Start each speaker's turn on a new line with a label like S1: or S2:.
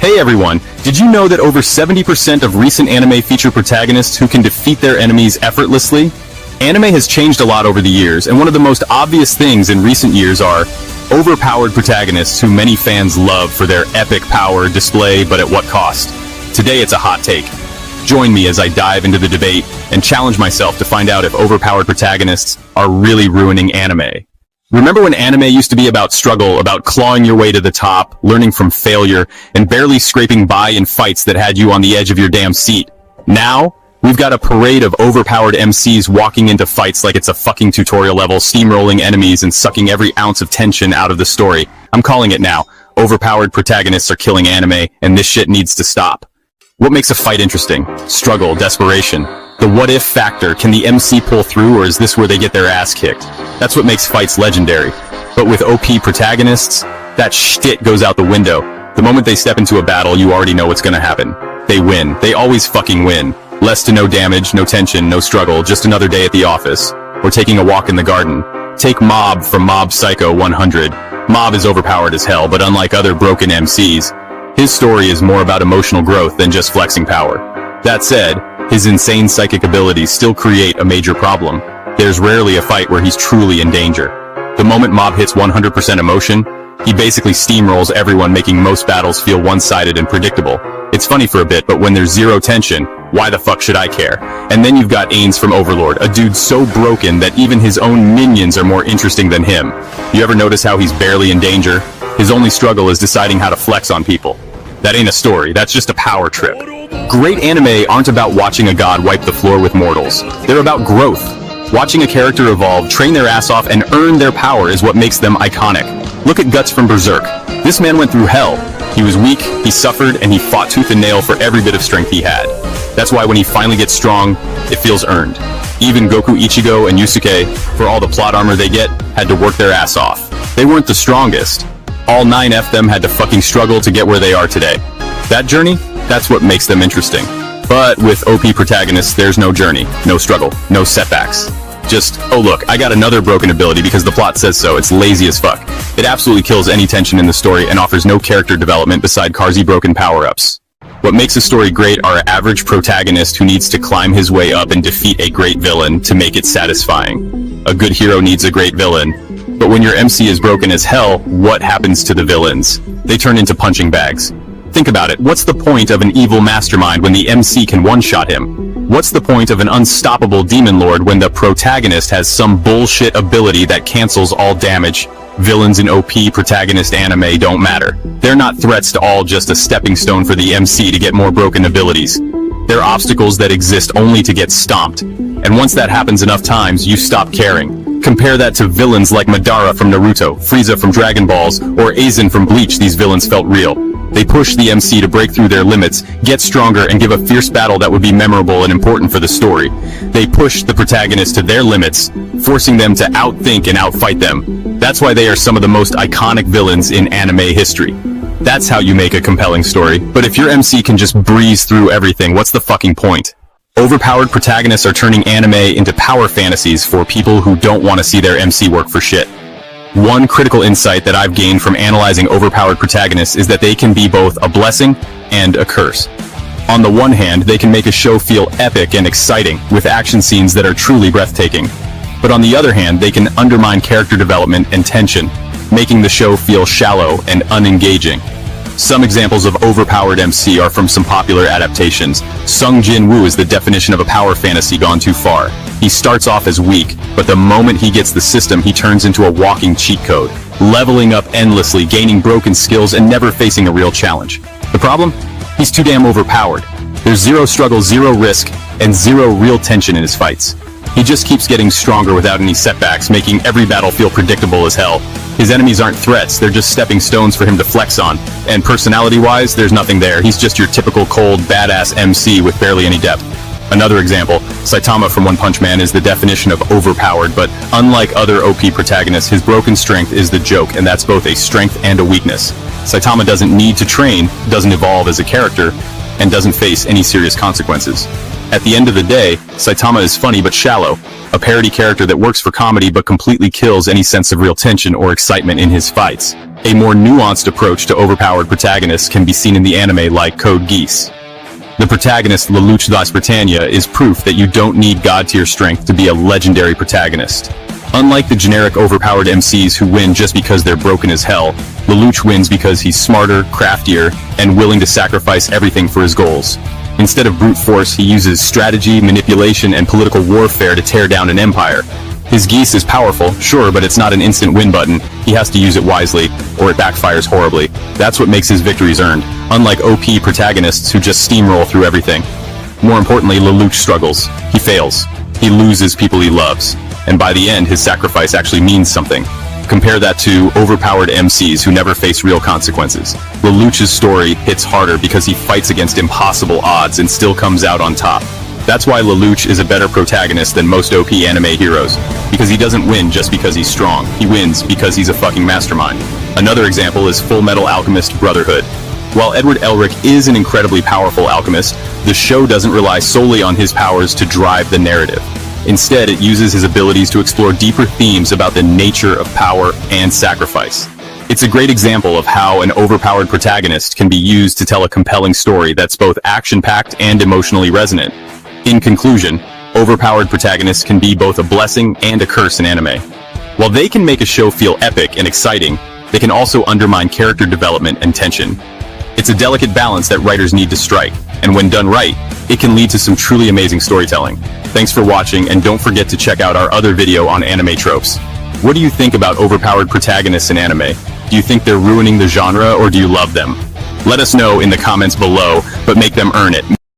S1: Hey everyone, did you know that over 70% of recent anime feature protagonists who can defeat their enemies effortlessly? Anime has changed a lot over the years, and one of the most obvious things in recent years are overpowered protagonists who many fans love for their epic power display, but at what cost? Today it's a hot take. Join me as I dive into the debate and challenge myself to find out if overpowered protagonists are really ruining anime. Remember when anime used to be about struggle, about clawing your way to the top, learning from failure, and barely scraping by in fights that had you on the edge of your damn seat? Now, we've got a parade of overpowered MCs walking into fights like it's a fucking tutorial level, steamrolling enemies and sucking every ounce of tension out of the story. I'm calling it now. Overpowered protagonists are killing anime, and this shit needs to stop. What makes a fight interesting? Struggle, desperation. The what-if factor. Can the MC pull through, or is this where they get their ass kicked? That's what makes fights legendary. But with OP protagonists, that shit goes out the window. The moment they step into a battle, you already know what's gonna happen. They win. They always fucking win. Less to no damage, no tension, no struggle, just another day at the office. Or taking a walk in the garden. Take Mob from Mob Psycho 100. Mob is overpowered as hell, but unlike other broken MCs, his story is more about emotional growth than just flexing power. That said, his insane psychic abilities still create a major problem. There's rarely a fight where he's truly in danger. The moment Mob hits 100% emotion, he basically steamrolls everyone, making most battles feel one-sided and predictable. It's funny for a bit, but when there's zero tension, why the fuck should I care? And then you've got Ains from Overlord, a dude so broken that even his own minions are more interesting than him. You ever notice how he's barely in danger? His only struggle is deciding how to flex on people. That ain't a story, that's just a power trip. Great anime aren't about watching a god wipe the floor with mortals. They're about growth. Watching a character evolve, train their ass off, and earn their power is what makes them iconic. Look at Guts from Berserk. This man went through hell. He was weak, he suffered, and he fought tooth and nail for every bit of strength he had. That's why when he finally gets strong, it feels earned. Even Goku, Ichigo, and Yusuke, for all the plot armor they get, had to work their ass off. They weren't the strongest. All 9F them had to fucking struggle to get where they are today. That journey? That's what makes them interesting. But with OP protagonists, there's no journey, no struggle, no setbacks. Just, oh look, I got another broken ability because the plot says so. It's lazy as fuck. It absolutely kills any tension in the story and offers no character development beside carsy broken power-ups. What makes a story great are an average protagonist who needs to climb his way up and defeat a great villain to make it satisfying. A good hero needs a great villain. But when your MC is broken as hell, what happens to the villains? They turn into punching bags. Think about it, what's the point of an evil mastermind when the MC can one-shot him? What's the point of an unstoppable demon lord when the protagonist has some bullshit ability that cancels all damage? Villains in OP protagonist anime don't matter. They're not threats to all, just a stepping stone for the MC to get more broken abilities. They're obstacles that exist only to get stomped. And once that happens enough times, you stop caring. Compare that to villains like Madara from Naruto, Frieza from Dragon Balls, or Aizen from Bleach. These villains felt real. They push the MC to break through their limits, get stronger, and give a fierce battle that would be memorable and important for the story. They push the protagonist to their limits, forcing them to outthink and outfight them. That's why they are some of the most iconic villains in anime history. That's how you make a compelling story. But if your MC can just breeze through everything, what's the fucking point? Overpowered protagonists are turning anime into power fantasies for people who don't want to see their MC work for shit. One critical insight that I've gained from analyzing overpowered protagonists is that they can be both a blessing and a curse. On the one hand, they can make a show feel epic and exciting, with action scenes that are truly breathtaking. But on the other hand, they can undermine character development and tension, making the show feel shallow and unengaging. Some examples of overpowered MC are from some popular adaptations. Sung Jin-woo is the definition of a power fantasy gone too far. He starts off as weak, but the moment he gets the system, he turns into a walking cheat code, leveling up endlessly, gaining broken skills, and never facing a real challenge. The problem? He's too damn overpowered. There's zero struggle, zero risk, and zero real tension in his fights. He just keeps getting stronger without any setbacks, making every battle feel predictable as hell. His enemies aren't threats, they're just stepping stones for him to flex on. And personality-wise, there's nothing there. He's just your typical cold, badass MC with barely any depth. Another example, Saitama from One Punch Man is the definition of overpowered, but unlike other OP protagonists, his broken strength is the joke, and that's both a strength and a weakness. Saitama doesn't need to train, doesn't evolve as a character, and doesn't face any serious consequences. At the end of the day, Saitama is funny but shallow, a parody character that works for comedy but completely kills any sense of real tension or excitement in his fights. A more nuanced approach to overpowered protagonists can be seen in the anime like Code Geass. The protagonist Lelouch das Britannia is proof that you don't need god-tier strength to be a legendary protagonist. Unlike the generic overpowered MCs who win just because they're broken as hell, Lelouch wins because he's smarter, craftier, and willing to sacrifice everything for his goals. Instead of brute force, he uses strategy, manipulation, and political warfare to tear down an empire. His Geass is powerful, sure, but it's not an instant win button. He has to use it wisely, or it backfires horribly. That's what makes his victories earned, unlike OP protagonists who just steamroll through everything. More importantly, Lelouch struggles. He fails. He loses people he loves. And by the end, his sacrifice actually means something. Compare that to overpowered MCs who never face real consequences. Lelouch's story hits harder because he fights against impossible odds and still comes out on top. That's why Lelouch is a better protagonist than most OP anime heroes, because he doesn't win just because he's strong. He wins because he's a fucking mastermind. Another example is Full Metal Alchemist Brotherhood. While Edward Elric is an incredibly powerful alchemist, the show doesn't rely solely on his powers to drive the narrative. Instead, it uses his abilities to explore deeper themes about the nature of power and sacrifice. It's a great example of how an overpowered protagonist can be used to tell a compelling story that's both action-packed and emotionally resonant. In conclusion, overpowered protagonists can be both a blessing and a curse in anime. While they can make a show feel epic and exciting, they can also undermine character development and tension. It's a delicate balance that writers need to strike, and when done right, it can lead to some truly amazing storytelling. Thanks for watching, and don't forget to check out our other video on anime tropes. What do you think about overpowered protagonists in anime? Do you think they're ruining the genre, or do you love them? Let us know in the comments below, but make them earn it.